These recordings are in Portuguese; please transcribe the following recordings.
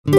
No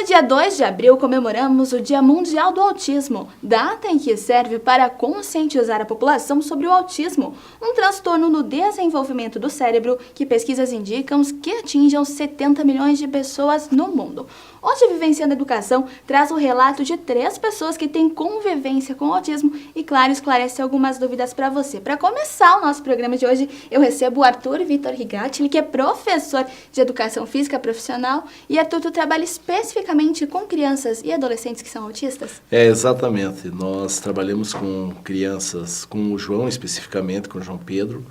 dia 2 de abril, comemoramos o Dia Mundial do Autismo, data em que serve para conscientizar a população sobre o autismo, um transtorno no desenvolvimento do cérebro que pesquisas indicam que atinge 70 milhões de pessoas no mundo. Hoje, Vivenciando a Educação traz o relato de 3 pessoas que têm convivência com o autismo e, claro, esclarece algumas dúvidas para você. Para começar o nosso programa de hoje, eu recebo o Arthur Vitor Rigatti, que é professor de Educação Física Profissional. E, Arthur, tu trabalha especificamente com crianças e adolescentes que são autistas? Exatamente. Nós trabalhamos com crianças, com o João especificamente, com o João Pedro,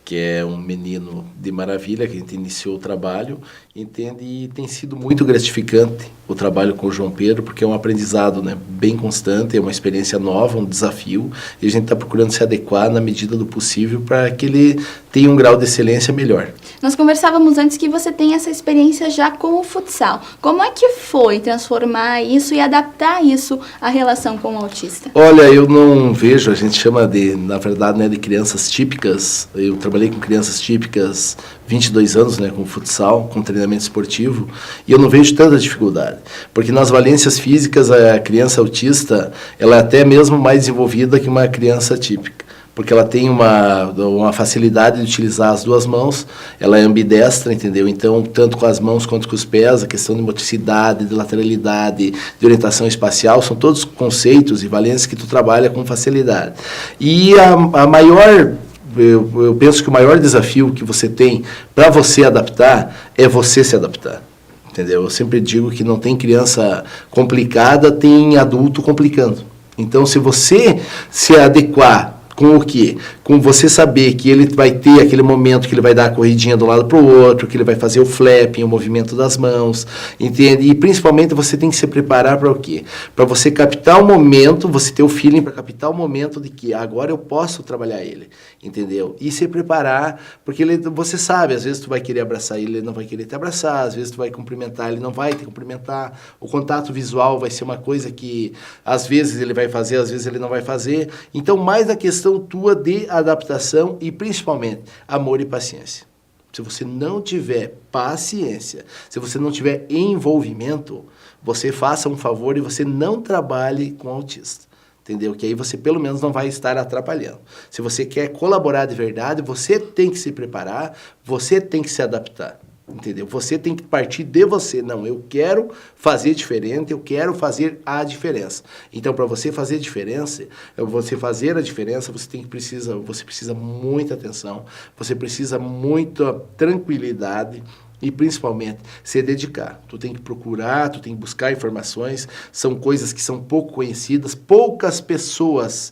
que é um menino de maravilha, que a gente iniciou o trabalho, entende? E tem sido muito gratificante o trabalho com o João Pedro, porque é um aprendizado, né, bem constante, é uma experiência nova, um desafio, e a gente está procurando se adequar na medida do possível para que ele tenha um grau de excelência melhor. Nós conversávamos antes que você tem essa experiência já com o futsal. Como é que foi transformar isso e adaptar isso à relação com o autista? Olha, eu não vejo, a gente chama de, na verdade, né, de crianças típicas. Eu trabalhei com crianças típicas 22 anos, né, com futsal, com treinamento esportivo, e eu não vejo tanta dificuldade. Porque nas valências físicas, a criança autista, ela é até mesmo mais desenvolvida que uma criança típica. Porque ela tem uma facilidade de utilizar as duas mãos, ela é ambidestra, entendeu? Então, tanto com as mãos quanto com os pés, a questão de motricidade, de lateralidade, de orientação espacial, são todos conceitos e valências que tu trabalha com facilidade. E a maior... Eu penso que o maior desafio que você tem para você adaptar é você se adaptar. Entendeu? Eu sempre digo que não tem criança complicada, tem adulto complicando. Então, se você se adequar com o quê? Com você saber que ele vai ter aquele momento que ele vai dar a corridinha de um lado para o outro, que ele vai fazer o flapping, o movimento das mãos, entende? E principalmente você tem que se preparar para o quê? Para você captar o momento, você ter o feeling para captar o momento de que agora eu posso trabalhar ele, entendeu? E se preparar, porque você sabe, às vezes tu vai querer abraçar ele não vai querer te abraçar, às vezes tu vai cumprimentar, ele não vai te cumprimentar, o contato visual vai ser uma coisa que às vezes ele vai fazer, às vezes ele não vai fazer. Então, mais a questão tua de adaptação e principalmente amor e paciência. Se você não tiver paciência, se você não tiver envolvimento, você faça um favor e você não trabalhe com autista. Entendeu? Que aí você pelo menos não vai estar atrapalhando. Se você quer colaborar de verdade, você tem que se preparar, você tem que se adaptar. Entendeu? Você tem que partir de você. Não, eu quero fazer diferente, eu quero fazer a diferença. Então, para você fazer diferença, você fazer a diferença, você precisa muita atenção, você precisa muita tranquilidade e, principalmente, se dedicar. Tu tem que procurar, tu tem que buscar informações, são coisas que são pouco conhecidas, poucas pessoas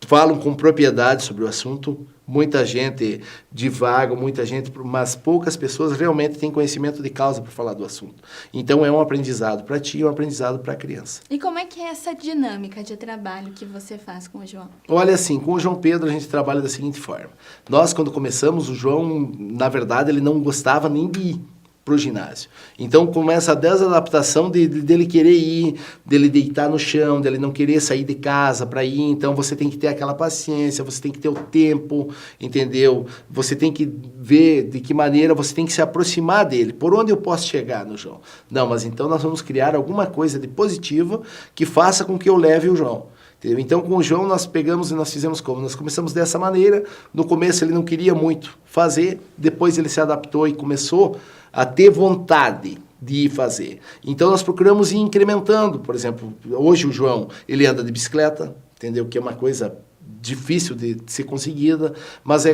falam com propriedade sobre o assunto, muita gente divaga, mas poucas pessoas realmente têm conhecimento de causa para falar do assunto. Então é um aprendizado para ti e um aprendizado para a criança. E como é que é essa dinâmica de trabalho que você faz com o João? Olha, assim, com o João Pedro a gente trabalha da seguinte forma. Nós, quando começamos, o João, na verdade, ele não gostava nem de ir para o ginásio. Então começa a desadaptação dele querer ir, dele deitar no chão, dele não querer sair de casa para ir. Então você tem que ter aquela paciência, você tem que ter o tempo, entendeu? Você tem que ver de que maneira você tem que se aproximar dele. Por onde eu posso chegar no João? Não, mas então nós vamos criar alguma coisa de positiva que faça com que eu leve o João. Entendeu? Então, com o João, nós pegamos e nós fizemos como? Nós começamos dessa maneira. No começo, ele não queria muito fazer. Depois, ele se adaptou e começou a ter vontade de fazer. Então, nós procuramos ir incrementando. Por exemplo, hoje o João, ele anda de bicicleta, entendeu? Que é uma coisa difícil de ser conseguida, mas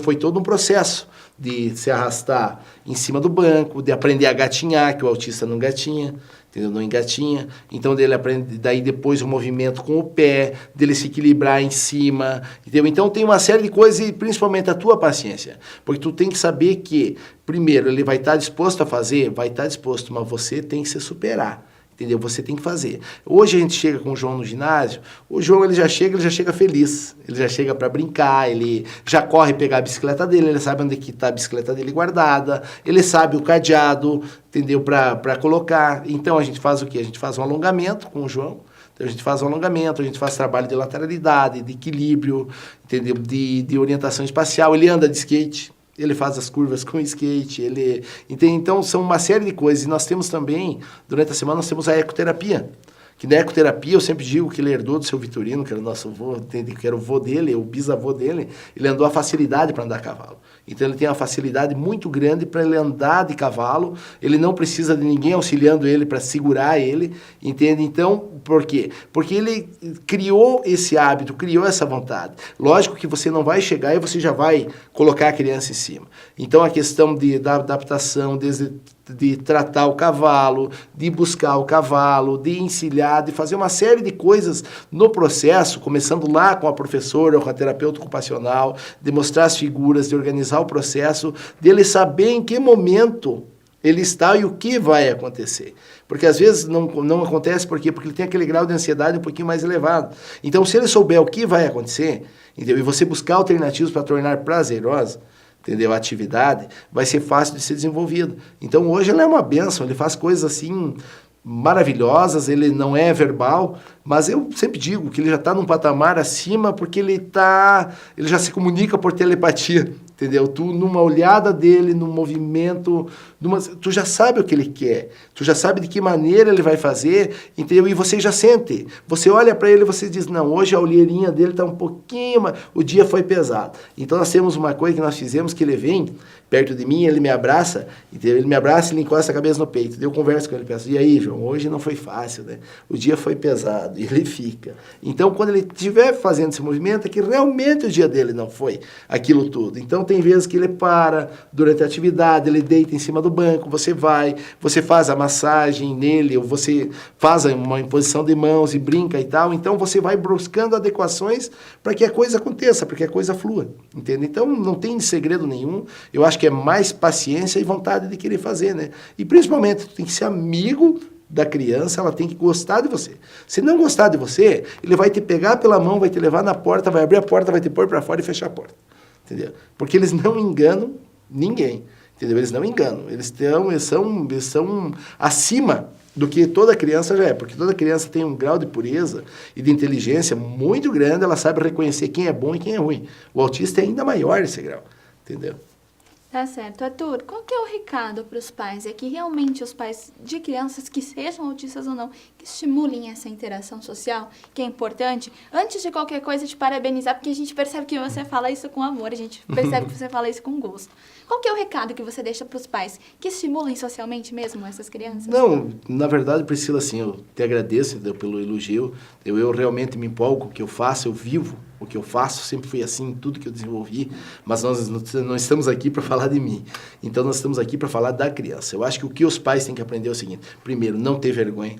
foi todo um processo de se arrastar em cima do banco, de aprender a gatinhar, que o autista não gatinha, entendeu? Não engatinha. Então, dele aprende, daí depois o movimento com o pé, dele se equilibrar em cima, entendeu? Então, tem uma série de coisas e principalmente a tua paciência, porque tu tem que saber que, primeiro, ele vai estar disposto a fazer, vai estar disposto, mas você tem que se superar. Entendeu? Você tem que fazer. Hoje a gente chega com o João no ginásio, o João ele já chega feliz, ele já chega para brincar, ele já corre pegar a bicicleta dele, ele sabe onde que está a bicicleta dele guardada, ele sabe o cadeado, entendeu? Para colocar. Então a gente faz o quê? A gente faz um alongamento com o João, então, a gente faz um alongamento, a gente faz trabalho de lateralidade, de equilíbrio, entendeu? De orientação espacial, ele anda de skate. ele faz as curvas com skate, então são uma série de coisas. E nós temos também, durante a semana, nós temos a ecoterapia. Que na ecoterapia, eu sempre digo que ele herdou do seu Vitorino, que era o nosso avô, que era o vô dele, o bisavô dele, ele andou a facilidade para andar a cavalo. Então ele tem uma facilidade muito grande para ele andar de cavalo, ele não precisa de ninguém auxiliando ele para segurar ele, entende? Então, por quê? Porque ele criou esse hábito, criou essa vontade. Lógico que você não vai chegar e você já vai colocar a criança em cima. Então a questão da adaptação, de tratar o cavalo, de buscar o cavalo, de encilhar, de fazer uma série de coisas no processo, começando lá com a professora ou com a terapeuta ocupacional, de mostrar as figuras, de organizar o processo, de ele saber em que momento ele está e o que vai acontecer. Porque às vezes não acontece, por quê? Porque ele tem aquele grau de ansiedade um pouquinho mais elevado. Então, se ele souber o que vai acontecer, entendeu? E você buscar alternativas para tornar prazerosa, entendeu? A atividade vai ser fácil de ser desenvolvida. Então, hoje ele é uma bênção, ele faz coisas assim maravilhosas, ele não é verbal, mas eu sempre digo que ele já está num patamar acima porque ele já se comunica por telepatia, entendeu? Tu, numa olhada dele, num movimento, tu já sabe o que ele quer, tu já sabe de que maneira ele vai fazer, entendeu? E você já sente. Você olha para ele e você diz, não, hoje a olheirinha dele está um pouquinho, o dia foi pesado. Então nós temos uma coisa que nós fizemos, que ele vem perto de mim, ele me abraça, entendeu? Ele me abraça e ele encosta a cabeça no peito. Eu converso com ele, peço, e aí, João, hoje não foi fácil, né? O dia foi pesado, e ele fica. Então, quando ele estiver fazendo esse movimento, é que realmente o dia dele não foi aquilo tudo. Então, tem vezes que ele para durante a atividade, ele deita em cima do banco, você faz a massagem nele, ou você faz uma imposição de mãos e brinca e tal. Então, você vai buscando adequações para que a coisa aconteça, para que a coisa flua, entende? Então, não tem segredo nenhum. Eu acho que é mais paciência e vontade de querer fazer, né? E principalmente, tu tem que ser amigo da criança, ela tem que gostar de você. Se não gostar de você, ele vai te pegar pela mão, vai te levar na porta, vai abrir a porta, vai te pôr para fora e fechar a porta. Entendeu? Porque eles não enganam ninguém. Entendeu? Eles não enganam. Eles são acima do que toda criança já é. Porque toda criança tem um grau de pureza e de inteligência muito grande, ela sabe reconhecer quem é bom e quem é ruim. O autista é ainda maior esse grau. Entendeu? Tá certo. Arthur, qual que é o recado para os pais? É que realmente os pais de crianças, que sejam autistas ou não, que estimulem essa interação social, que é importante. Antes de qualquer coisa, te parabenizar, porque a gente percebe que você fala isso com amor, a gente percebe que você fala isso com gosto. Qual que é o recado que você deixa para os pais? Que estimulem socialmente mesmo essas crianças? Não, na verdade, Priscila, assim, eu te agradeço, entendeu, pelo elogio. Eu realmente me empolgo com o que eu faço, eu vivo o que eu faço, sempre fui assim em tudo que eu desenvolvi, mas nós não estamos aqui para falar de mim. Então, nós estamos aqui para falar da criança. Eu acho que o que os pais têm que aprender é o seguinte: primeiro, não ter vergonha.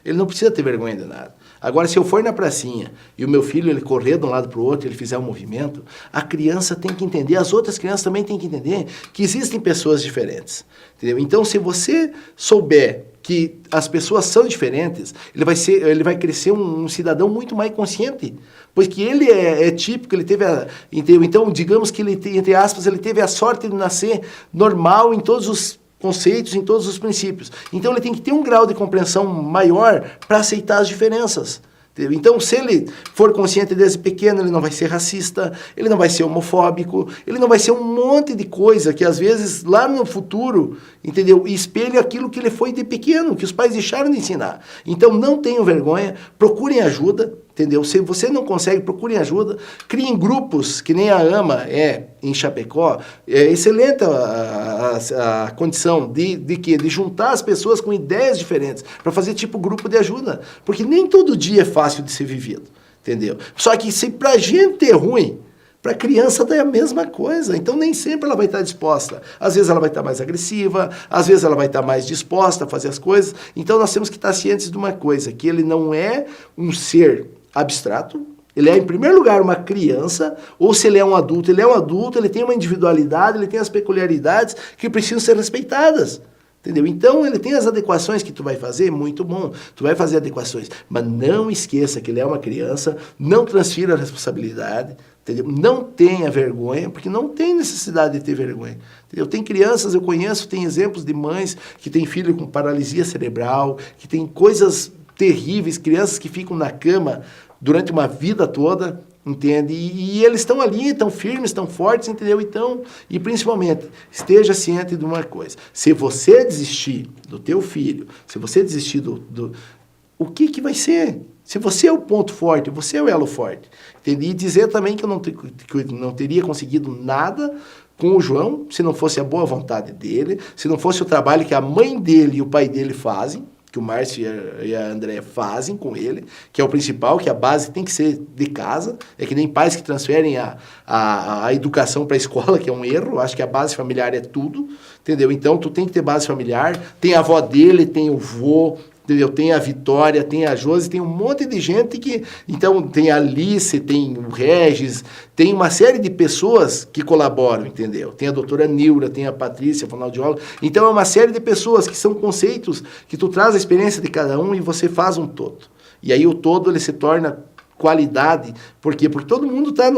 Ele não precisa ter vergonha de nada. Agora, se eu for na pracinha e o meu filho ele correr de um lado para o outro, ele fizer um movimento, a criança tem que entender, as outras crianças também têm que entender que existem pessoas diferentes. Entendeu? Então, se você souber que as pessoas são diferentes, ele vai crescer um cidadão muito mais consciente, pois que ele é típico, ele teve então, digamos que ele, entre aspas, ele teve a sorte de nascer normal em todos os conceitos, em todos os princípios. Então, ele tem que ter um grau de compreensão maior para aceitar as diferenças. Então, se ele for consciente desde pequeno, ele não vai ser racista, ele não vai ser homofóbico, ele não vai ser um monte de coisa que, às vezes, lá no futuro, entendeu? Espelha aquilo que ele foi de pequeno, que os pais deixaram de ensinar. Então, não tenham vergonha, procurem ajuda, entendeu? Se você não consegue, procurem ajuda, criem grupos, que nem a AMA em Chapecó. É excelente a condição de juntar as pessoas com ideias diferentes, para fazer tipo grupo de ajuda, porque nem todo dia é fácil de ser vivido, entendeu? Só que se pra gente é ruim, para a criança é a mesma coisa, então nem sempre ela vai estar disposta. Às vezes ela vai estar mais agressiva, às vezes ela vai estar mais disposta a fazer as coisas. Então nós temos que estar cientes de uma coisa, que ele não é um ser abstrato, ele é, em primeiro lugar, uma criança, ou se ele é um adulto, ele tem uma individualidade, ele tem as peculiaridades que precisam ser respeitadas. Entendeu? Então, ele tem as adequações que tu vai fazer, muito bom, tu vai fazer adequações, mas não esqueça que ele é uma criança, não transfira a responsabilidade, entendeu? Não tenha vergonha, porque não tem necessidade de ter vergonha. Entendeu? Tem crianças, eu conheço, tem exemplos de mães que têm filho com paralisia cerebral, que tem coisas terríveis, crianças que ficam na cama durante uma vida toda, entende? E eles estão ali, estão firmes, estão fortes, entendeu? Então, e principalmente, esteja ciente de uma coisa. Se você desistir do teu filho, se você desistir o que vai ser? Se você é o ponto forte, você é o elo forte. Entende? E dizer também que eu não teria conseguido nada com o João, se não fosse a boa vontade dele, se não fosse o trabalho que a mãe dele e o pai dele fazem, que o Márcio e a Andréia fazem com ele, que é o principal, que a base tem que ser de casa. É que nem pais que transferem a educação para a escola, que é um erro. Acho que a base familiar é tudo, entendeu? Então, tu tem que ter base familiar. Tem a avó dele, tem o vô, entendeu? Tem a Vitória, tem a Josi, tem um monte de gente que... Então, tem a Alice, tem o Regis, tem uma série de pessoas que colaboram, entendeu? Tem a doutora Nilra, tem a Patrícia, a fonoaudióloga. Então, é uma série de pessoas que são conceitos que tu traz a experiência de cada um e você faz um todo. E aí, o todo, ele se torna qualidade. Por quê? Porque todo mundo está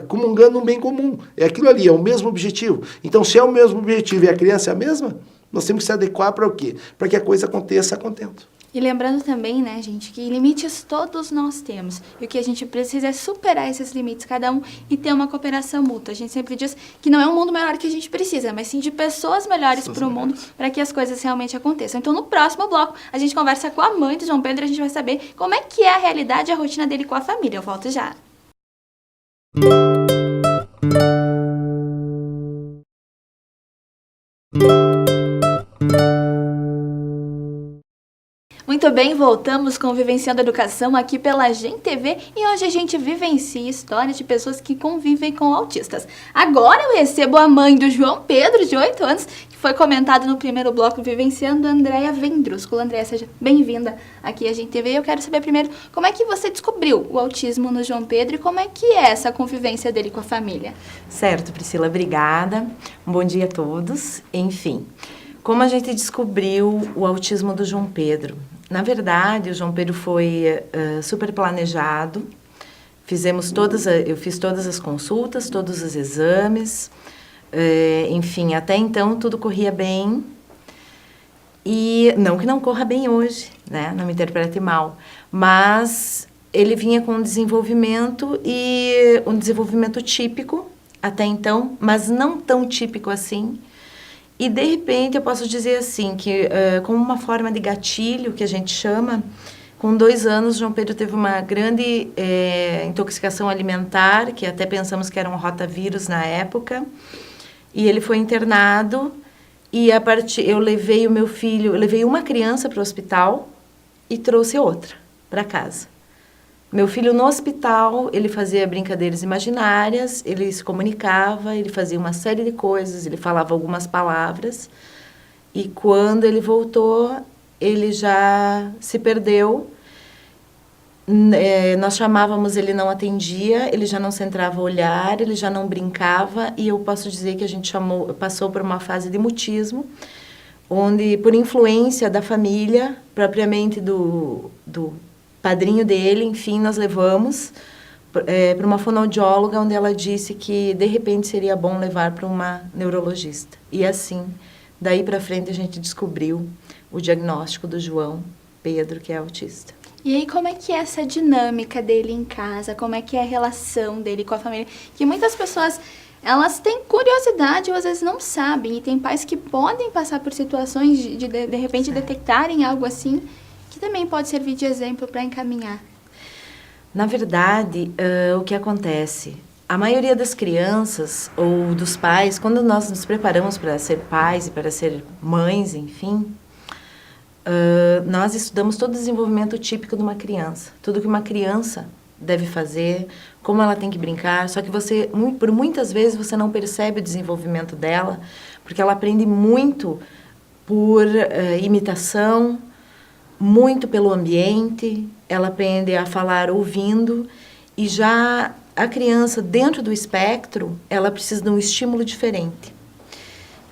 comungando um bem comum. É aquilo ali, é o mesmo objetivo. Então, se é o mesmo objetivo e a criança é a mesma... Nós temos que se adequar para o quê? Para que a coisa aconteça a contento. E lembrando também, né, gente, que limites todos nós temos. E o que a gente precisa é superar esses limites, cada um, e ter uma cooperação mútua. A gente sempre diz que não é um mundo melhor que a gente precisa, mas sim de pessoas melhores para o mundo, para que as coisas realmente aconteçam. Então, no próximo bloco, a gente conversa com a mãe do João Pedro e a gente vai saber como é que é a realidade e a rotina dele com a família. Eu volto já. Muito bem, voltamos com Vivenciando a Educação aqui pela Gen TV e hoje a gente vivencia histórias de pessoas que convivem com autistas. Agora eu recebo a mãe do João Pedro, de 8 anos, que foi comentado no primeiro bloco Vivenciando, a Andréia Vendrúsculo. Andréia, seja bem-vinda aqui à Gen TV. Eu quero saber primeiro como é que você descobriu o autismo no João Pedro e como é que é essa convivência dele com a família. Certo, Priscila, obrigada. Um bom dia a todos. Enfim, como a gente descobriu o autismo do João Pedro? Na verdade, o João Pedro foi super planejado. Eu fiz todas as consultas, todos os exames. Enfim, até então tudo corria bem. E não que não corra bem hoje, né? Não me interprete mal. Mas ele vinha com um desenvolvimento típico até então, mas não tão típico assim. E, de repente, eu posso dizer assim, que como uma forma de gatilho, que a gente chama, com 2 anos, João Pedro teve uma grande intoxicação alimentar, que até pensamos que era um rotavírus na época, e ele foi internado, e eu levei uma criança para o hospital e trouxe outra para casa. Meu filho no hospital, ele fazia brincadeiras imaginárias, ele se comunicava, ele fazia uma série de coisas, ele falava algumas palavras. E quando ele voltou, ele já se perdeu. Nós chamávamos, ele não atendia, ele já não centrava o olhar, ele já não brincava. E eu posso dizer que a gente passou por uma fase de mutismo, onde, por influência da família, propriamente do padrinho dele, enfim, nós levamos para uma fonoaudióloga, onde ela disse que, de repente, seria bom levar para uma neurologista. E assim, daí para frente, a gente descobriu o diagnóstico do João Pedro, que é autista. E aí, como é que é essa dinâmica dele em casa? Como é que é a relação dele com a família? Que muitas pessoas, elas têm curiosidade ou às vezes não sabem. E tem pais que podem passar por situações de repente, detectarem algo assim, que também pode servir de exemplo para encaminhar. Na verdade, o que acontece? A maioria das crianças ou dos pais, quando nós nos preparamos para ser pais e para ser mães, enfim, nós estudamos todo o desenvolvimento típico de uma criança. Tudo que uma criança deve fazer, como ela tem que brincar, só que por muitas vezes você não percebe o desenvolvimento dela, porque ela aprende muito por imitação, muito pelo ambiente, ela aprende a falar ouvindo, e já a criança, dentro do espectro, ela precisa de um estímulo diferente.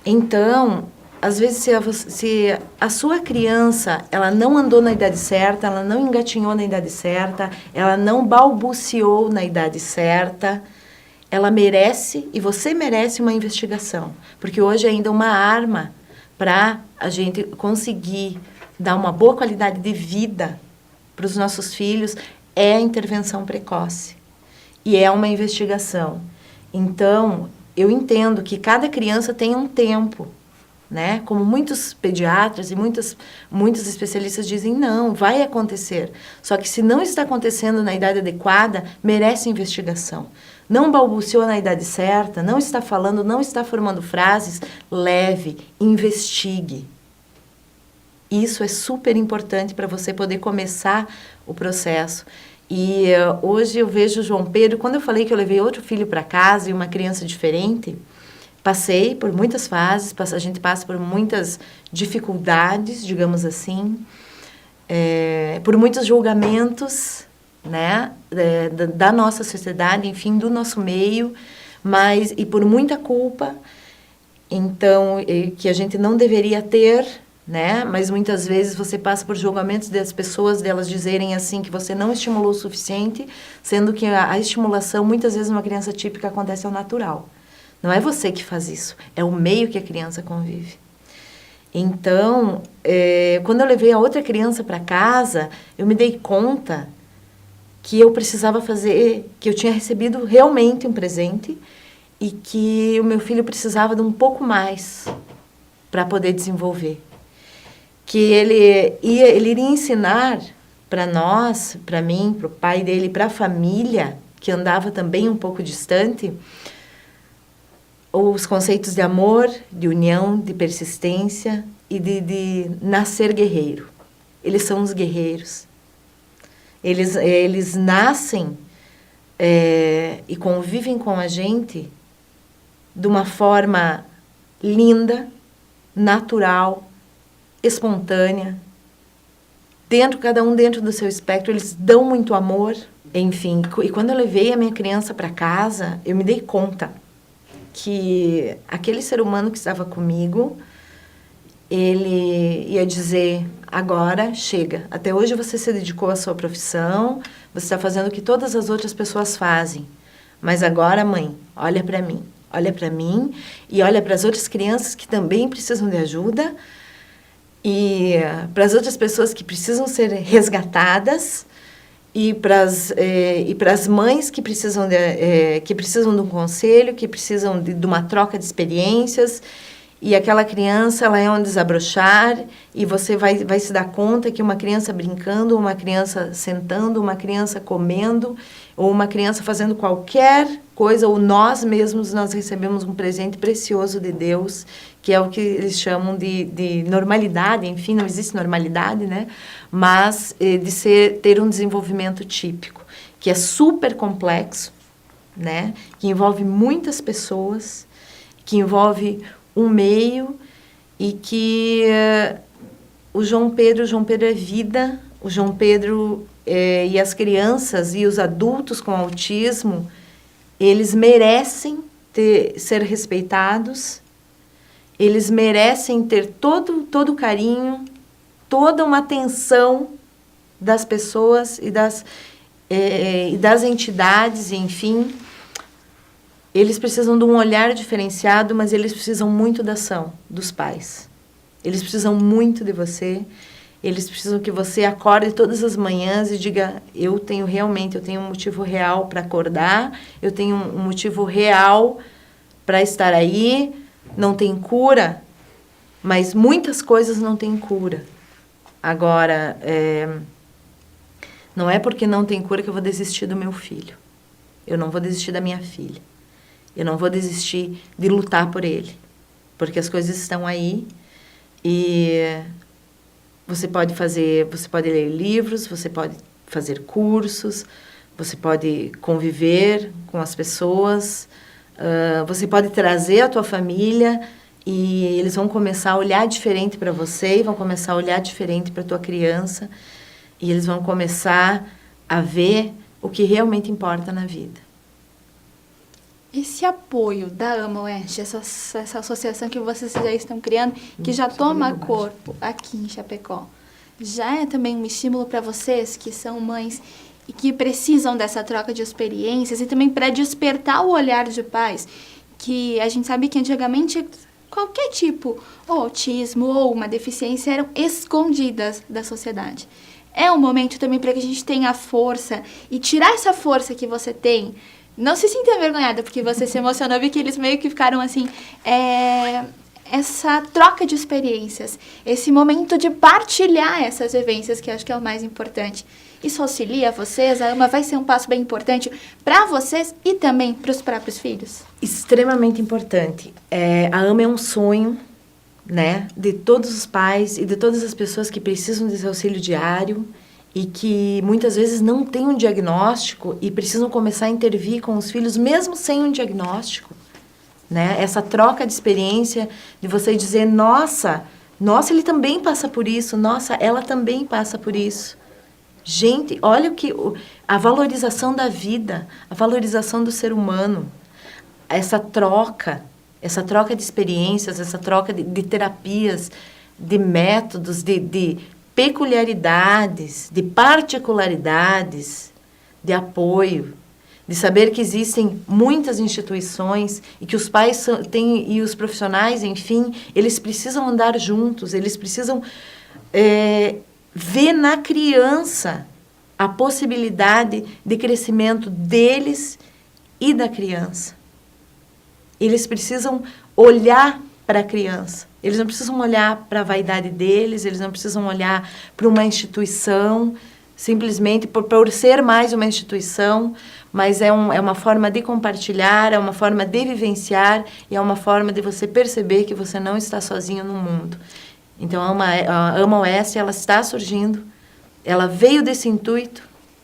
Então, às vezes, se a sua criança, ela não andou na idade certa, ela não engatinhou na idade certa, ela não balbuciou na idade certa, ela merece, e você merece, uma investigação. Porque hoje é ainda uma arma para a gente conseguir dar uma boa qualidade de vida para os nossos filhos, é a intervenção precoce. e é uma investigação. Então, eu entendo que cada criança tem um tempo, né? Como muitos pediatras e muitos especialistas dizem, não, vai acontecer. Só que se não está acontecendo na idade adequada, merece investigação. Não balbuciou na idade certa, não está falando, não está formando frases, leve, investigue. Isso é super importante para você poder começar o processo. E hoje eu vejo o João Pedro, quando eu falei que eu levei outro filho para casa e uma criança diferente, passei por muitas fases, a gente passa por muitas dificuldades, digamos assim, por muitos julgamentos, né, da nossa sociedade, enfim, do nosso meio, e por muita culpa, então, que a gente não deveria ter, né? Mas muitas vezes você passa por julgamentos das pessoas, delas dizerem assim que você não estimulou o suficiente, sendo que a estimulação, muitas vezes, numa criança típica acontece ao natural. Não é você que faz isso, é o meio que a criança convive. Então, quando eu levei a outra criança para casa, eu me dei conta que eu precisava que eu tinha recebido realmente um presente e que o meu filho precisava de um pouco mais para poder desenvolver. Que ele iria ensinar para nós, para mim, para o pai dele, para a família, que andava também um pouco distante, os conceitos de amor, de união, de persistência e de nascer guerreiro. Eles são os guerreiros. Eles nascem e convivem com a gente de uma forma linda, natural, espontânea, cada um dentro do seu espectro, eles dão muito amor, enfim. E quando eu levei a minha criança para casa, eu me dei conta que aquele ser humano que estava comigo, ele ia dizer, agora chega, até hoje você se dedicou à sua profissão, você está fazendo o que todas as outras pessoas fazem, mas agora, mãe, olha para mim e olha para as outras crianças que também precisam de ajuda, e para as outras pessoas que precisam ser resgatadas e para as mães que precisam de um conselho, que precisam de uma troca de experiências, e aquela criança ela é um desabrochar e você vai se dar conta que uma criança brincando, uma criança sentando, uma criança comendo ou uma criança fazendo qualquer coisa, ou nós mesmos, nós recebemos um presente precioso de Deus, que é o que eles chamam de normalidade, enfim, não existe normalidade, né? Mas ter um desenvolvimento típico, que é super complexo, né? Que envolve muitas pessoas, que envolve um meio e que o João Pedro é vida, o João Pedro e as crianças e os adultos com autismo, eles merecem ser respeitados, eles merecem ter todo o carinho, toda uma atenção das pessoas e das entidades, enfim. Eles precisam de um olhar diferenciado, mas eles precisam muito da ação dos pais. Eles precisam muito de você. Eles precisam que você acorde todas as manhãs e diga, eu tenho um motivo real para acordar, eu tenho um motivo real para estar aí. Não tem cura, mas muitas coisas não têm cura. Agora, não é porque não tem cura que eu vou desistir do meu filho. Eu não vou desistir da minha filha. Eu não vou desistir de lutar por ele, porque as coisas estão aí e você pode ler livros, você pode fazer cursos, você pode conviver com as pessoas, você pode trazer a tua família e eles vão começar a olhar diferente para você e vão começar a olhar diferente para a tua criança e eles vão começar a ver o que realmente importa na vida. Esse apoio da Ama Oeste, essa associação que vocês já estão criando, que já toma corpo aqui em Chapecó, já é também um estímulo para vocês que são mães e que precisam dessa troca de experiências e também para despertar o olhar de pais, que a gente sabe que antigamente qualquer tipo, ou autismo ou uma deficiência, eram escondidas da sociedade. É um momento também para que a gente tenha força e tirar essa força que você tem Não se sinta envergonhada, porque você se emocionou, vi que eles meio que ficaram assim, essa troca de experiências, esse momento de partilhar essas vivências, que eu acho que é o mais importante. Isso auxilia vocês? A AMA vai ser um passo bem importante para vocês e também para os próprios filhos? Extremamente importante. A AMA é um sonho, né, de todos os pais e de todas as pessoas que precisam desse auxílio diário e que muitas vezes não têm um diagnóstico e precisam começar a intervir com os filhos mesmo sem um diagnóstico, né? Essa troca de experiência de você dizer, nossa, ele também passa por isso, nossa, ela também passa por isso. Gente, olha a valorização da vida, a valorização do ser humano, essa troca de experiências, essa troca de terapias, de métodos, de peculiaridades, de particularidades, de apoio, de saber que existem muitas instituições e que os pais têm, e os profissionais, enfim, eles precisam andar juntos, eles precisam ver na criança a possibilidade de crescimento deles e da criança. Eles precisam olhar para a criança. Eles não precisam olhar para a vaidade deles, eles não precisam olhar para uma instituição, simplesmente por ser mais uma instituição, mas é uma forma de compartilhar, é uma forma de vivenciar e é uma forma de você perceber que você não está sozinho no mundo. Então, a AMA Oeste, ela está surgindo, ela veio desse intuito,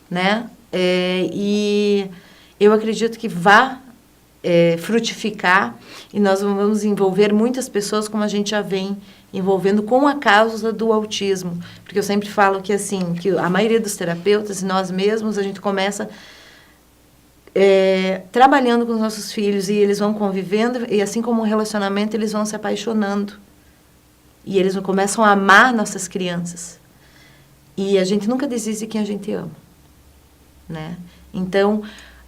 né? E eu acredito que vai frutificar e nós vamos envolver muitas pessoas como a gente já vem envolvendo com a causa do autismo. Porque eu sempre falo que, assim, que a maioria dos terapeutas e nós mesmos, a gente começa trabalhando com os nossos filhos e eles vão convivendo e, assim como um relacionamento, eles vão se apaixonando. E eles começam a amar nossas crianças. E a gente nunca desiste de quem a gente ama, né? Então,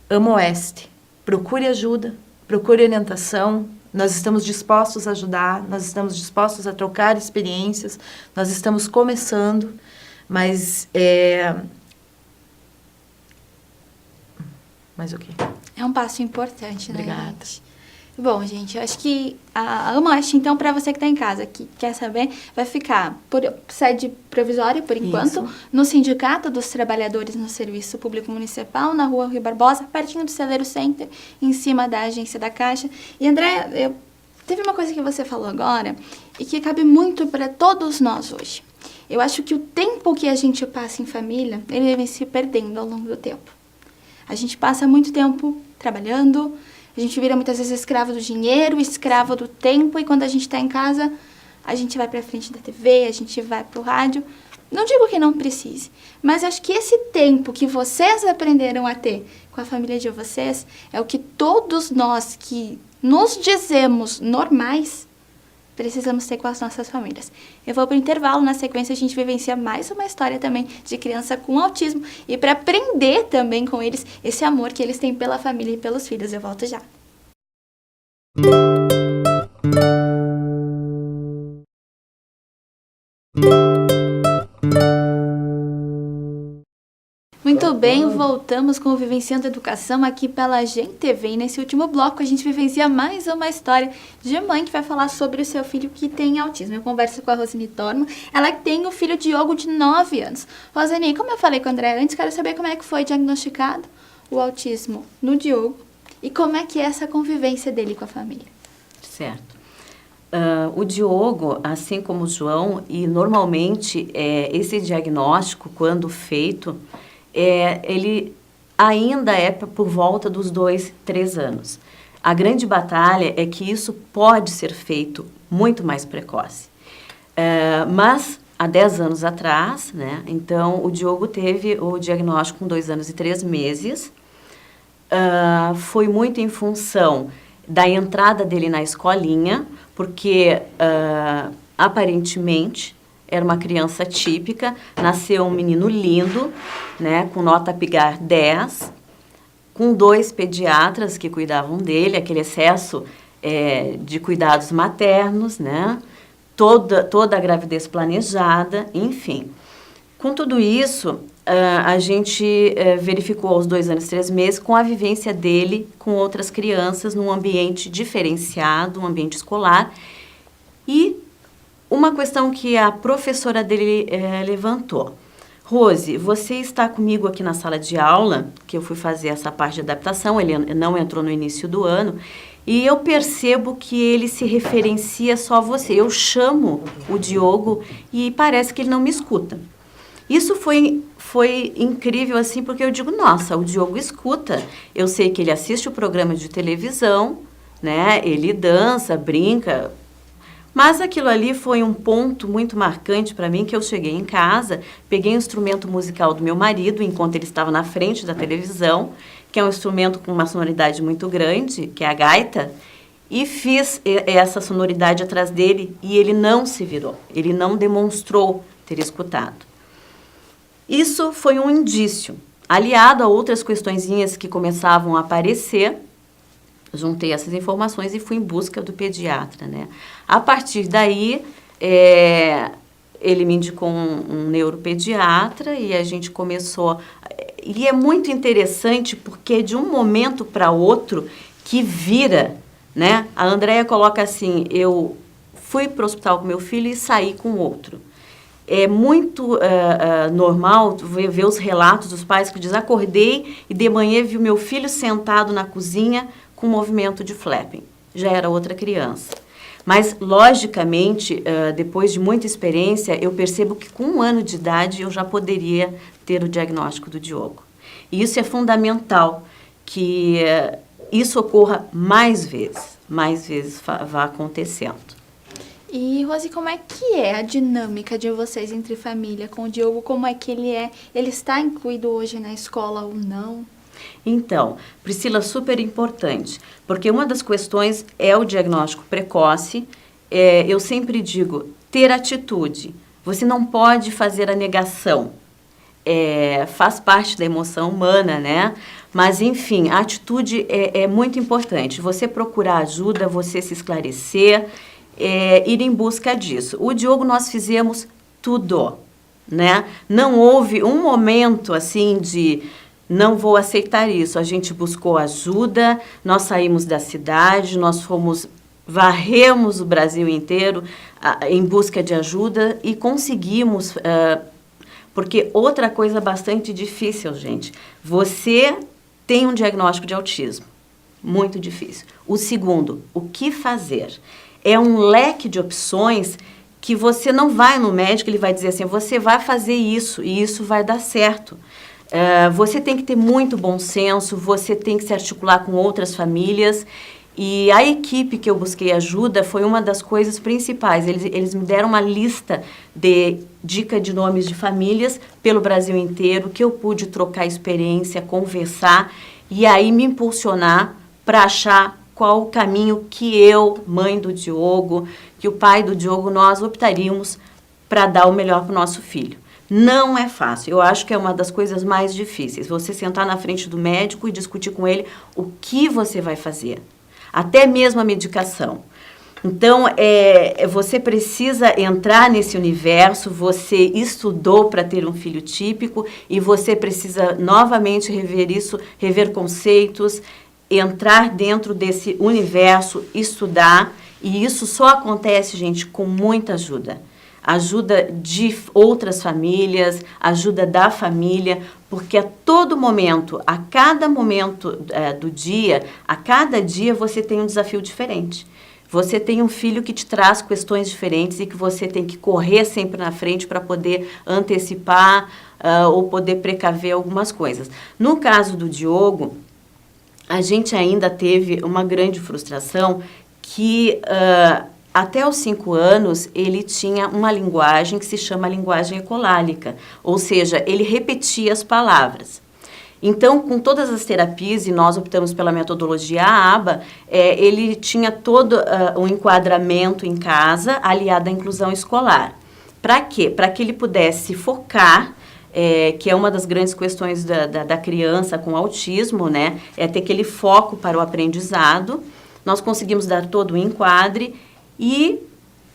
AMA Oeste. Procure ajuda, procure orientação. Nós estamos dispostos a ajudar, nós estamos dispostos a trocar experiências. Nós estamos começando, mas... Mas o quê? É um passo importante, né? Obrigada. Gente? Bom, gente, eu acho que a AMA Oeste, então, para você que está em casa, que quer saber, vai ficar por sede provisória, por enquanto, Isso. no Sindicato dos Trabalhadores no Serviço Público Municipal, na Rua Rui Barbosa, pertinho do Celeiro Center, em cima da agência da Caixa. E, André, teve uma coisa que você falou agora e que cabe muito para todos nós hoje. Eu acho que o tempo que a gente passa em família, ele vem se perdendo ao longo do tempo. A gente passa muito tempo trabalhando, a gente vira muitas vezes escravo do dinheiro, escravo do tempo, e quando a gente está em casa, a gente vai para frente da TV, a gente vai para o rádio. Não digo que não precise, mas acho que esse tempo que vocês aprenderam a ter com a família de vocês é o que todos nós que nos dizemos normais precisamos ter com as nossas famílias. Eu vou para o intervalo, na sequência a gente vivencia mais uma história também de criança com autismo e para aprender também com eles esse amor que eles têm pela família e pelos filhos. Eu volto já. Muito bem, voltamos com o Vivenciando Educação aqui pela Gen TV. E nesse último bloco a gente vivencia mais uma história de mãe que vai falar sobre o seu filho que tem autismo. Eu converso com a Rosane Tormo, ela que tem o filho Diogo de 9 anos. Rosane, como eu falei com o André antes, quero saber como é que foi diagnosticado o autismo no Diogo e como é que é essa convivência dele com a família. Certo. O Diogo, assim como o João, e normalmente esse diagnóstico, quando feito, ele ainda é por volta dos 2, 3 anos. A grande batalha é que isso pode ser feito muito mais precoce. Mas, há 10 anos atrás, né, então, o Diogo teve o diagnóstico com 2 anos e 3 meses. Foi muito em função da entrada dele na escolinha, porque, aparentemente, era uma criança típica, nasceu um menino lindo, né, com nota Apgar 10, com 2 pediatras que cuidavam dele, aquele excesso de cuidados maternos, né, toda a gravidez planejada, enfim. Com tudo isso, a gente verificou aos 2 anos e 3 meses com a vivência dele com outras crianças num ambiente diferenciado, um ambiente escolar. E uma questão que a professora dele levantou. Rose, você está comigo aqui na sala de aula, que eu fui fazer essa parte de adaptação, ele não entrou no início do ano, e eu percebo que ele se referencia só a você. Eu chamo o Diogo e parece que ele não me escuta. Isso foi incrível, assim, porque eu digo, nossa, o Diogo escuta. Eu sei que ele assiste o programa de televisão, né? Ele dança, brinca. Mas aquilo ali foi um ponto muito marcante para mim, que eu cheguei em casa, peguei o instrumento musical do meu marido, enquanto ele estava na frente da televisão, que é um instrumento com uma sonoridade muito grande, que é a gaita, e fiz essa sonoridade atrás dele, e ele não se virou, ele não demonstrou ter escutado. Isso foi um indício, aliado a outras questõezinhas que começavam a aparecer. Juntei essas informações e fui em busca do pediatra, né? A partir daí, ele me indicou um neuropediatra e a gente começou... E é muito interessante porque de um momento para outro que vira, né? A Andréia coloca assim, eu fui para o hospital com meu filho e saí com outro. É muito normal ver os relatos dos pais que dizem, acordei e de manhã vi o meu filho sentado na cozinha com movimento de flapping. Já era outra criança. Mas, logicamente, depois de muita experiência, eu percebo que com 1 ano de idade eu já poderia ter o diagnóstico do Diogo. E isso é fundamental, que isso ocorra mais vezes vá acontecendo. E, Rose, como é que é a dinâmica de vocês entre família com o Diogo? Como é que ele é? Ele está incluído hoje na escola ou não? Então, Priscila, super importante, porque uma das questões é o diagnóstico precoce. Eu sempre digo, ter atitude. Você não pode fazer a negação. Faz parte da emoção humana, né? Mas, enfim, a atitude é muito importante. Você procurar ajuda, você se esclarecer, ir em busca disso. O Diogo, nós fizemos tudo, né? Não houve um momento, assim, de... não vou aceitar isso. A gente buscou ajuda, nós saímos da cidade, nós varremos o Brasil inteiro em busca de ajuda e conseguimos, porque outra coisa bastante difícil, gente, você tem um diagnóstico de autismo, muito difícil. O segundo, o que fazer? É um leque de opções que você não vai no médico, ele vai dizer assim, você vai fazer isso e isso vai dar certo. Você tem que ter muito bom senso, você tem que se articular com outras famílias. E a equipe que eu busquei ajuda foi uma das coisas principais. Eles me deram uma lista de dica de nomes de famílias pelo Brasil inteiro, que eu pude trocar experiência, conversar e aí me impulsionar para achar qual o caminho que eu, mãe do Diogo, que o pai do Diogo, nós optaríamos para dar o melhor para o nosso filho. Não é fácil, eu acho que é uma das coisas mais difíceis, você sentar na frente do médico e discutir com ele o que você vai fazer, até mesmo a medicação. Então, você precisa entrar nesse universo, você estudou para ter um filho típico e você precisa novamente rever isso, rever conceitos, entrar dentro desse universo, estudar, e isso só acontece, gente, com muita ajuda. Ajuda de outras famílias, ajuda da família, porque a todo momento, a cada momento do dia, a cada dia você tem um desafio diferente. Você tem um filho que te traz questões diferentes e que você tem que correr sempre na frente para poder antecipar ou poder precaver algumas coisas. No caso do Diogo, a gente ainda teve uma grande frustração que... até os 5 anos, ele tinha uma linguagem que se chama linguagem ecolálica, ou seja, ele repetia as palavras. Então, com todas as terapias, e nós optamos pela metodologia ABA, ele tinha todo um enquadramento em casa, aliado à inclusão escolar. Para quê? Para que ele pudesse focar, que é uma das grandes questões da criança com autismo, né? É ter aquele foco para o aprendizado. Nós conseguimos dar todo o enquadre, e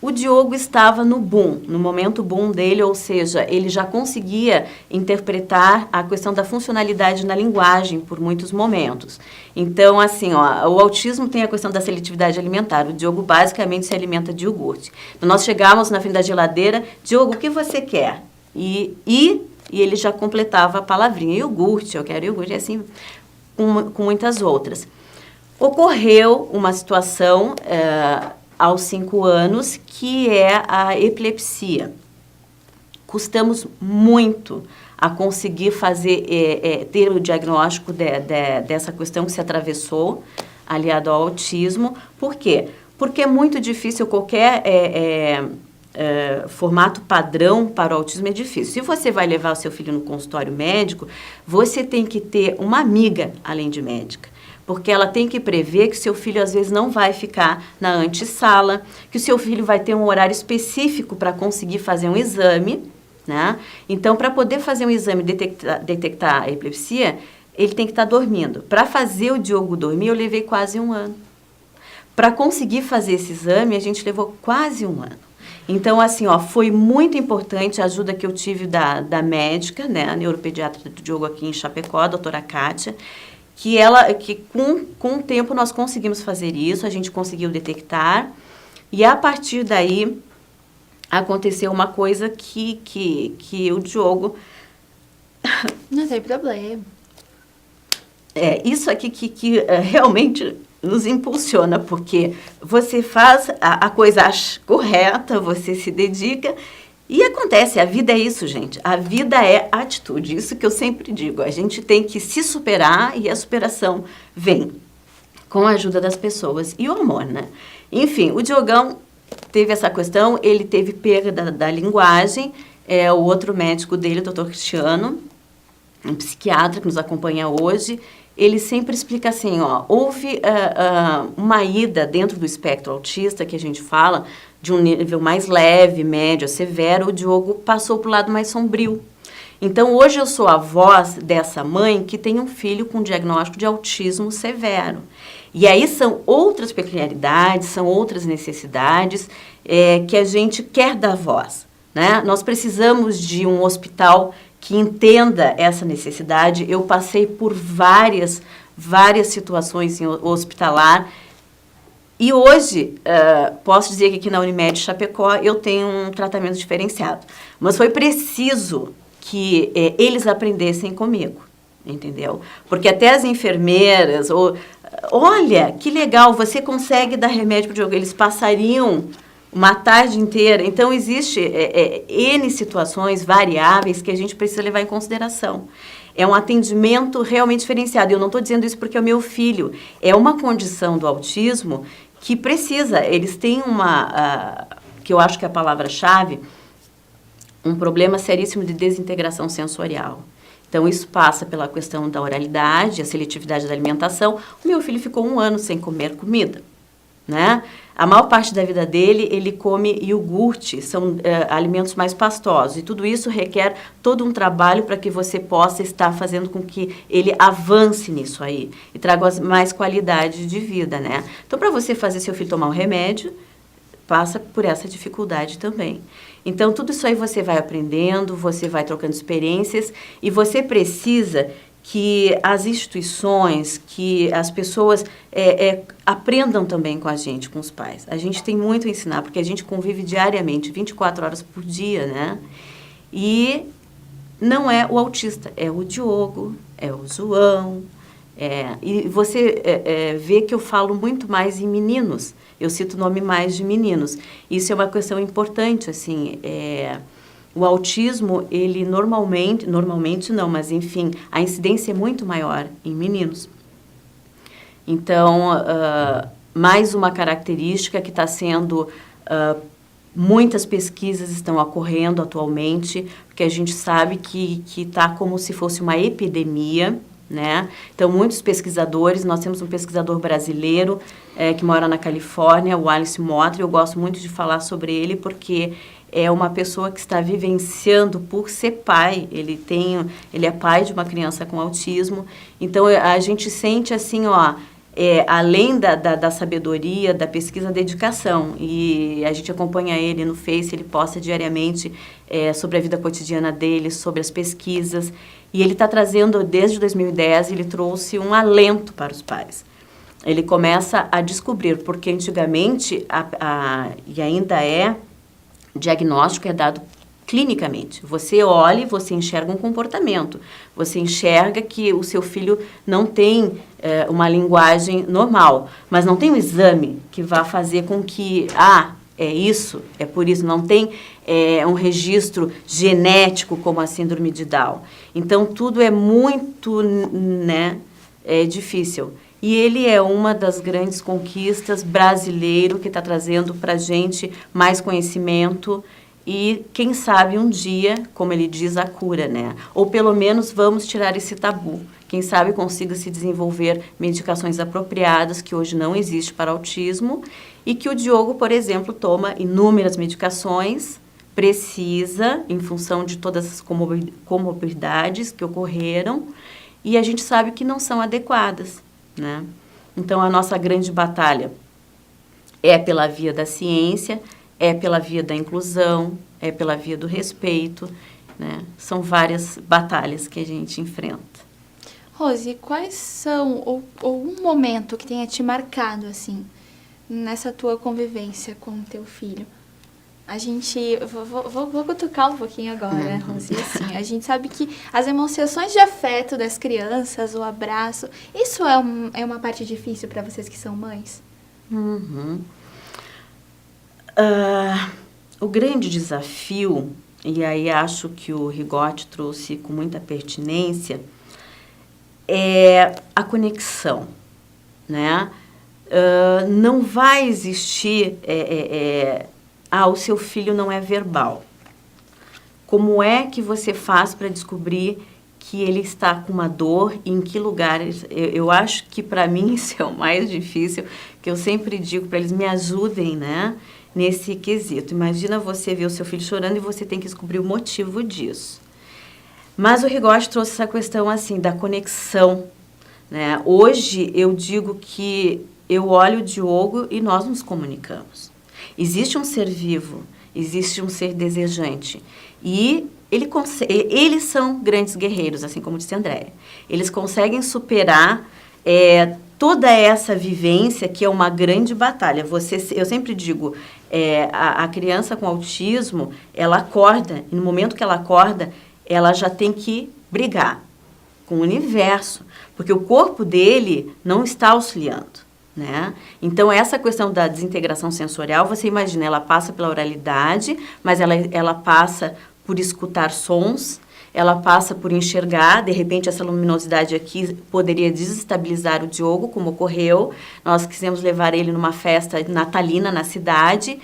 O Diogo estava no boom, no momento boom dele, ou seja, ele já conseguia interpretar a questão da funcionalidade na linguagem por muitos momentos. Então, assim, ó, o autismo tem a questão da seletividade alimentar. O Diogo basicamente se alimenta de iogurte. Então, nós chegávamos na frente da geladeira, Diogo, o que você quer? E ele já completava a palavrinha, iogurte, eu quero iogurte, e assim com muitas outras. Ocorreu uma situação aos 5 anos, que é a epilepsia. Custamos muito a conseguir ter o diagnóstico dessa questão que se atravessou, aliado ao autismo. Por quê? Porque é muito difícil qualquer formato padrão para o autismo, é difícil. Se você vai levar o seu filho no consultório médico, você tem que ter uma amiga, além de médica. Porque ela tem que prever que o seu filho, às vezes, não vai ficar na antessala, que o seu filho vai ter um horário específico para conseguir fazer um exame, né? Então, para poder fazer um exame e detectar a epilepsia, ele tem que estar dormindo. Para fazer o Diogo dormir, eu levei quase 1 ano. Para conseguir fazer esse exame, a gente levou quase 1 ano. Então, assim, ó, foi muito importante a ajuda que eu tive da médica, né, a neuropediatra do Diogo aqui em Chapecó, a doutora Kátia, que com o tempo nós conseguimos fazer isso, a gente conseguiu detectar, e a partir daí aconteceu uma coisa que o Diogo... Não tem problema. Isso aqui que realmente nos impulsiona, porque você faz a coisa correta, você se dedica... E acontece, a vida é isso, gente. A vida é atitude. Isso que eu sempre digo. A gente tem que se superar e a superação vem com a ajuda das pessoas. E o amor, né? Enfim, o Diogão teve essa questão, ele teve perda da linguagem. O outro médico dele, o doutor Cristiano, um psiquiatra que nos acompanha hoje, ele sempre explica assim, ó, houve uma ida dentro do espectro autista, que a gente fala, de um nível mais leve, médio, severo, o Diogo passou para o lado mais sombrio. Então, hoje eu sou a voz dessa mãe que tem um filho com diagnóstico de autismo severo. E aí são outras peculiaridades, são outras necessidades que a gente quer dar voz, né? Nós precisamos de um hospital que entenda essa necessidade. Eu passei por várias situações em hospitalar. E hoje, posso dizer que aqui na Unimed Chapecó eu tenho um tratamento diferenciado. Mas foi preciso que eles aprendessem comigo, entendeu? Porque até as enfermeiras, olha, que legal, você consegue dar remédio para o Diogo. Eles passariam uma tarde inteira. Então, existe N situações variáveis que a gente precisa levar em consideração. É um atendimento realmente diferenciado. Eu não estou dizendo isso porque é o meu filho. É uma condição do autismo que precisa. Eles têm que eu acho que é a palavra-chave, um problema seríssimo de desintegração sensorial. Então, isso passa pela questão da oralidade, a seletividade da alimentação. O meu filho ficou 1 ano sem comer comida, né? A maior parte da vida dele, ele come iogurte, são alimentos mais pastosos. E tudo isso requer todo um trabalho para que você possa estar fazendo com que ele avance nisso aí e traga mais qualidade de vida, né? Então, para você fazer seu filho tomar um remédio, passa por essa dificuldade também. Então, tudo isso aí você vai aprendendo, você vai trocando experiências e você precisa que as instituições, que as pessoas aprendam também com a gente, com os pais. A gente tem muito a ensinar, porque a gente convive diariamente, 24 horas por dia, né? E não é o autista, é o Diogo, é o João. E você vê que eu falo muito mais em meninos, eu cito o nome mais de meninos. Isso é uma questão importante, assim, o autismo, ele normalmente não, mas enfim, a incidência é muito maior em meninos. Então, mais uma característica que está sendo, muitas pesquisas estão ocorrendo atualmente, porque a gente sabe que está como se fosse uma epidemia, né? Então, muitos pesquisadores, nós temos um pesquisador brasileiro que mora na Califórnia, o Alice Motter, eu gosto muito de falar sobre ele, porque é uma pessoa que está vivenciando por ser pai, ele é pai de uma criança com autismo, então a gente sente assim, ó, além da sabedoria, da pesquisa, a dedicação. E a gente acompanha ele no Face, ele posta diariamente sobre a vida cotidiana dele, sobre as pesquisas. E ele está trazendo, desde 2010, ele trouxe um alento para os pais. Ele começa a descobrir, porque antigamente, e ainda diagnóstico é dado clinicamente. Você olha e você enxerga um comportamento. Você enxerga que o seu filho não tem uma linguagem normal, mas não tem um exame que vá fazer com que, é isso, é por isso, não tem um registro genético como a síndrome de Down. Então, tudo é muito, difícil. E ele é uma das grandes conquistas brasileiro que está trazendo para a gente mais conhecimento e, quem sabe, um dia, como ele diz, a cura, né? Ou, pelo menos, vamos tirar esse tabu. Quem sabe consiga se desenvolver medicações apropriadas, que hoje não existe para autismo, e que o Diogo, por exemplo, toma inúmeras medicações, precisa, em função de todas as comorbidades que ocorreram, e a gente sabe que não são adequadas, né? Então, a nossa grande batalha é pela via da ciência, é pela via da inclusão, é pela via do respeito, né? São várias batalhas que a gente enfrenta. Rose, quais são, ou um momento que tenha te marcado, assim, nessa tua convivência com o teu filho? A gente, vou cutucar um pouquinho agora, Rose, assim, a gente sabe que as demonstrações de afeto das crianças, o abraço, isso é uma parte difícil para vocês que são mães? Uhum. O grande desafio, e aí acho que o Rigotti trouxe com muita pertinência, é a conexão, né? Não vai existir, o seu filho não é verbal. Como é que você faz para descobrir que ele está com uma dor e em que lugar? Eu acho que para mim isso é o mais difícil, que eu sempre digo para eles, me ajudem, né? Nesse quesito. Imagina você ver o seu filho chorando e você tem que descobrir o motivo disso. Mas o Rigotti trouxe essa questão assim da conexão, né? Hoje eu digo que eu olho o Diogo e nós nos comunicamos. Existe um ser vivo, existe um ser desejante e eles são grandes guerreiros, assim como disse a Andréia. Eles conseguem superar toda essa vivência que é uma grande batalha. Eu sempre digo, a criança com autismo, ela acorda, e no momento que ela acorda, ela já tem que brigar com o universo, porque o corpo dele não está auxiliando, né? Então, essa questão da desintegração sensorial, você imagina, ela passa pela oralidade, mas ela passa por escutar sons, ela passa por enxergar, de repente essa luminosidade aqui poderia desestabilizar o Diogo, como ocorreu. Nós quisemos levar ele numa festa natalina na cidade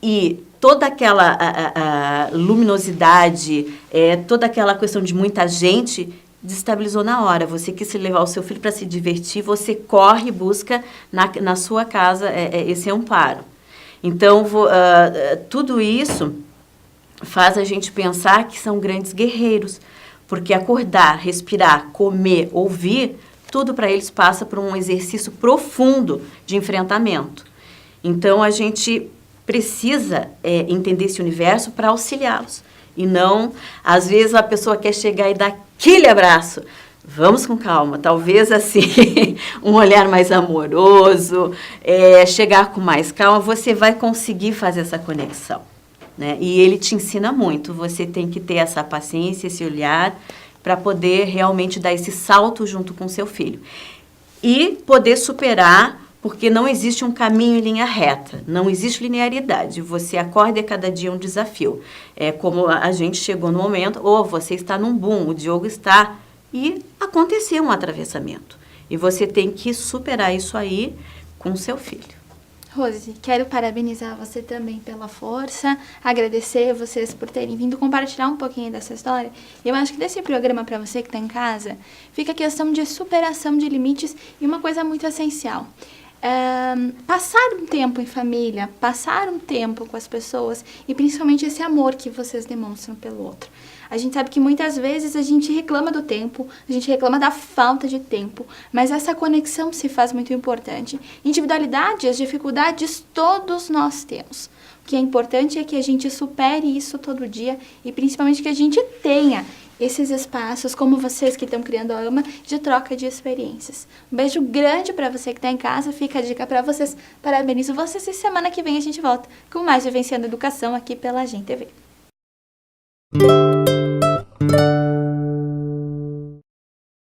e toda aquela luminosidade, toda aquela questão de muita gente desestabilizou na hora. Você quis levar o seu filho para se divertir, você corre e busca na sua casa esse amparo. Então, tudo isso faz a gente pensar que são grandes guerreiros, porque acordar, respirar, comer, ouvir, tudo para eles passa por um exercício profundo de enfrentamento. Então, a gente precisa entender esse universo para auxiliá-los. E não, às vezes, a pessoa quer chegar e dar aquele abraço. Vamos com calma, talvez assim, um olhar mais amoroso, chegar com mais calma, você vai conseguir fazer essa conexão, né? E ele te ensina muito, você tem que ter essa paciência, esse olhar, para poder realmente dar esse salto junto com seu filho. E poder superar, porque não existe um caminho em linha reta, não existe linearidade. Você acorda e cada dia é um desafio. É como a gente chegou no momento, você está num boom, o Diogo está, e aconteceu um atravessamento. E você tem que superar isso aí com seu filho. Rose, quero parabenizar você também pela força, agradecer vocês por terem vindo compartilhar um pouquinho dessa história. Eu acho que desse programa para você que está em casa, fica a questão de superação de limites e uma coisa muito essencial. Passar um tempo em família, passar um tempo com as pessoas e principalmente esse amor que vocês demonstram pelo outro. A gente sabe que muitas vezes a gente reclama do tempo, a gente reclama da falta de tempo, mas essa conexão se faz muito importante. Individualidade, as dificuldades, todos nós temos. O que é importante é que a gente supere isso todo dia e principalmente que a gente tenha esses espaços, como vocês que estão criando a AMA, de troca de experiências. Um beijo grande para você que está em casa, fica a dica para vocês. Parabenizo vocês e semana que vem a gente volta com mais Vivenciando Educação aqui pela Agem TV.